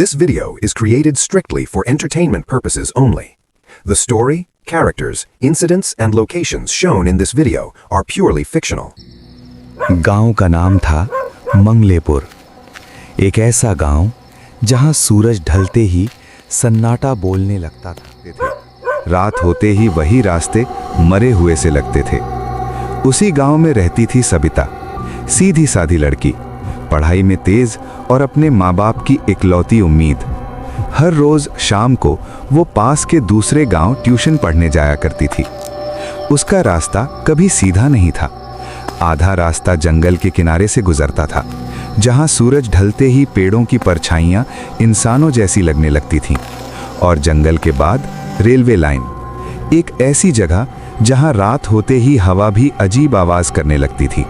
This video is created strictly for entertainment purposes only. The story, characters, incidents and locations shown in this video are purely fictional. गांव का नाम था मंगलेपुर। एक ऐसा गांव जहां सूरज ढलते ही सन्नाटा बोलने लगता था। रात होते ही वही रास्ते मरे हुए से लगते थे। उसी गांव में रहती थी सबिता, सीधी साधी लड़की, पढ़ाई में तेज और अपने माँ बाप की इकलौती उम्मीद। हर रोज शाम को वो पास के दूसरे गांव ट्यूशन पढ़ने जाया करती थी। उसका रास्ता कभी सीधा नहीं था। आधा रास्ता जंगल के किनारे से गुजरता था, जहां सूरज ढलते ही पेड़ों की परछाइयां इंसानों जैसी लगने लगती थीं। और जंगल के बाद रेलवे लाइन, एक ऐसी जगह जहां रात होते ही हवा भी अजीब आवाज करने लगती थी।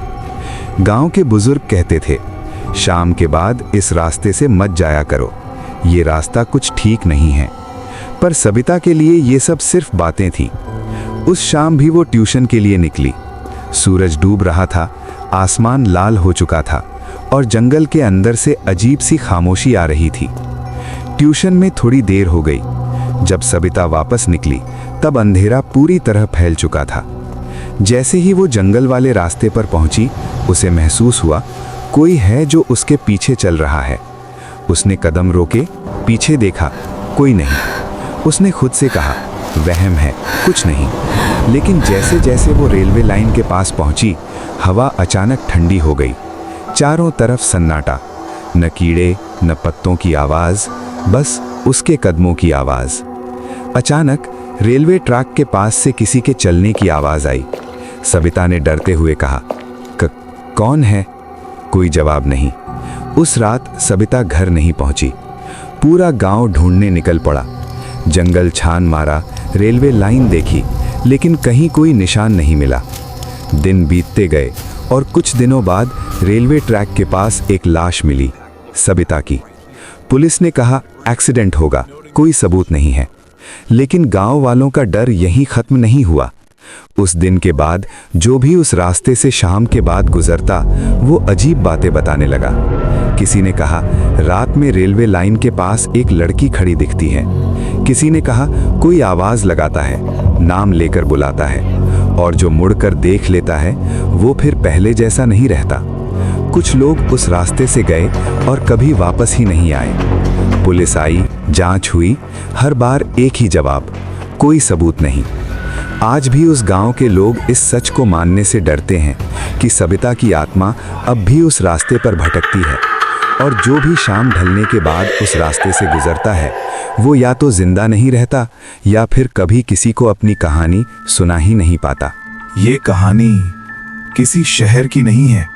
गांव के बुजुर्ग कहते थे, शाम के बाद इस रास्ते से मत जाया करो, ये रास्ता कुछ ठीक नहीं है। पर सबिता के लिए ये सब सिर्फ बातें थीं। उस शाम भी वो ट्यूशन के लिए निकली। सूरज डूब रहा था, आसमान लाल हो चुका था और जंगल के अंदर से अजीब सी खामोशी आ रही थी। ट्यूशन में थोड़ी देर हो गई। जब सबिता वापस निकली तब अंधेरा पूरी तरह फैल चुका था। जैसे ही वो जंगल वाले रास्ते पर पहुंची, उसे महसूस हुआ कोई है जो उसके पीछे चल रहा है। उसने कदम रोके, पीछे देखा, कोई नहीं। उसने खुद से कहा, वहम है, कुछ नहीं। लेकिन जैसे जैसे वो रेलवे लाइन के पास पहुंची, हवा अचानक ठंडी हो गई। चारों तरफ सन्नाटा, न कीड़े न पत्तों की आवाज, बस उसके कदमों की आवाज। अचानक रेलवे ट्रैक के पास से किसी के चलने की आवाज आई। सबिता ने डरते हुए कहा, कौन है? कोई जवाब नहीं। उस रात सबिता घर नहीं पहुंची। पूरा गांव ढूंढने निकल पड़ा। जंगल छान मारा, रेलवे लाइन देखी, लेकिन कहीं कोई निशान नहीं मिला। दिन बीतते गए और कुछ दिनों बाद रेलवे ट्रैक के पास एक लाश मिली, सबिता की। पुलिस ने कहा एक्सीडेंट होगा, कोई सबूत नहीं है। लेकिन गांव वालों का डर यहीं खत्म नहीं हुआ। उस दिन के बाद जो भी उस रास्ते से शाम के बाद गुजरता, वो अजीब बातें बताने लगा। किसी ने कहा रात में रेलवे लाइन के पास एक लड़की खड़ी दिखती है। किसी ने कहा कोई आवाज लगाता है, नाम लेकर बुलाता है, और जो मुड़कर देख लेता है वो फिर पहले जैसा नहीं रहता। कुछ लोग उस रास्ते से गए और कभी वापस ही नहीं आए। पुलिस आई, जांच हुई, हर बार एक ही जवाब, कोई सबूत नहीं। आज भी उस गांव के लोग इस सच को मानने से डरते हैं कि सबिता की आत्मा अब भी उस रास्ते पर भटकती है, और जो भी शाम ढलने के बाद उस रास्ते से गुजरता है, वो या तो जिंदा नहीं रहता या फिर कभी किसी को अपनी कहानी सुना ही नहीं पाता। ये कहानी किसी शहर की नहीं है।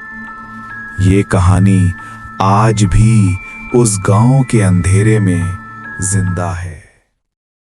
ये कहानी आज भी उस गांव के अंधेरे में जिंदा है।